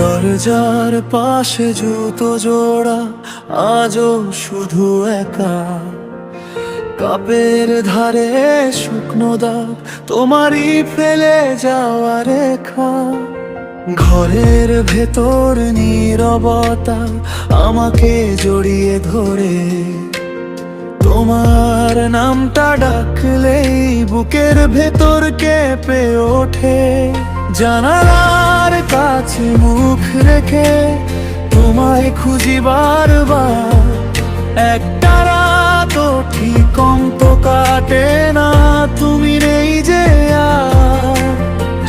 দরজার পাশে জুতো জোড়া আজও শুধু একা, কাপের ধারে শুকনো দাগ তোমারই ফেলে যাওয়া রেখা। ঘরের ভেতর নীরবতা আমাকে জড়িয়ে ধরে, তোমার নামটা ডাকলেই বুকের ভেতর কেঁপে ওঠে। জানালার কাছে মুখ রেখে তোমায় খুঁজি বারবার, একটা রাতও ঠিক অন্ত কাটে না তুমি নেই যে আর।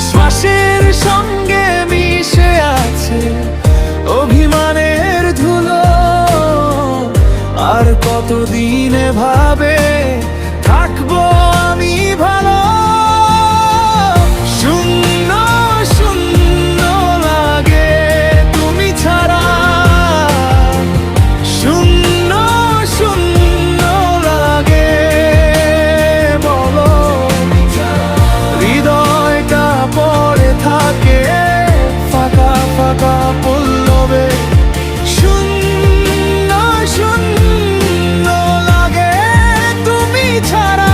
শ্বাসের সঙ্গে মিশে আছে অভিমানের ধুলো, আর কতদিন ভাবে থাকবো আমি ভালো। শূন্য শূন্য লাগে তুমি ছাড়া, শূন্য শূন্য লাগে বলো। হৃদয়টা পড়ে থাকে ফাঁকা ফাঁকা পল্লবে, শূন্য শূন্য লাগে তুমি ছাড়া।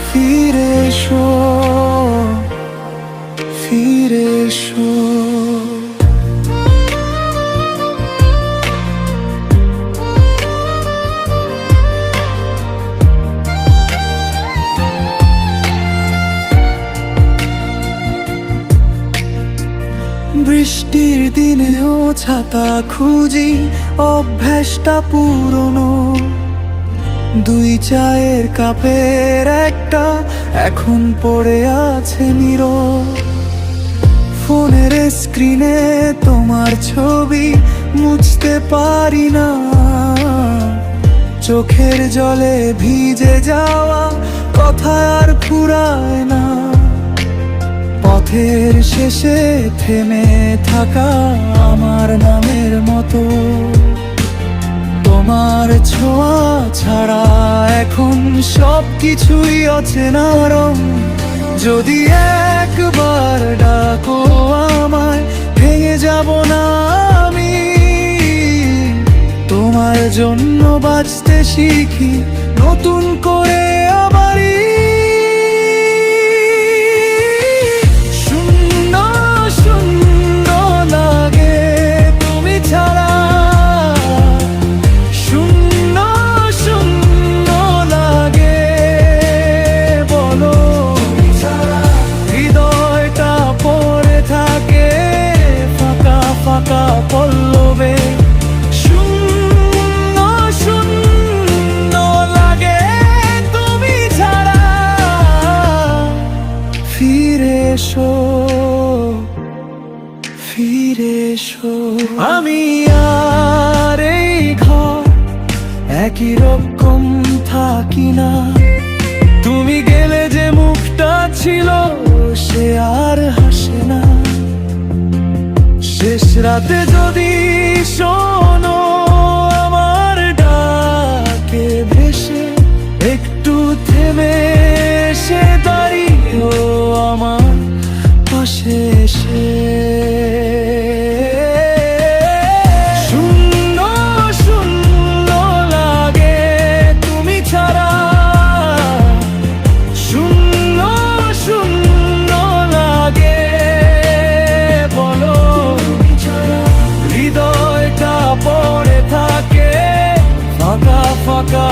ফিরে এসো, ফিরে এসো। বৃষ্টির দিনেও ছাতা খুঁজি, অভ্যাসটা পুরনো। দুই চায়ের কাপের একটা এখন পড়ে আছে নীরব। ফোনের স্ক্রিনে তোমার ছবি মুছতে পারি না, চোখের জলে ভিজে যাওয়া কথা আর ফুরায় না। পথের শেষে থেমে থাকা আমার নামের মতো, তোমার ছোঁয়া ছাড়া এখন সব কিছুই অচেনা রং। যদি একবার ডাকো আমায় ভেঙে যাব না আমি, তোমার জন্য বাঁচতে শিখি নতুন করে আবারই। শূন্য শূন্য লাগে তুমি ছাড়া, শূন্য শূন্য লাগে বলো। হৃদয়টা পড়ে থাকে ফাঁকা ফাঁকা পল্লবে, শূন্য শূন্য লাগে তুমি ছাড়া। ফিরে এসো, ফিরে এসো। আমি আর এই ঘর একই রকম থাকি না, তুমি গেলে যে মুখটা ছিল সে আর হাসে না। শেষ রাতে যদি শোনো আমার ডাকে ভেসে, একটু থেমে সে দাঁড়িয়েও আমার পাশে এসে। শূন্য শূন্য লাগে তুমি ছাড়া, শূন্য শূন্য লাগে বলো। হৃদয়টা পড়ে থাকে ফাঁকা ফাঁকা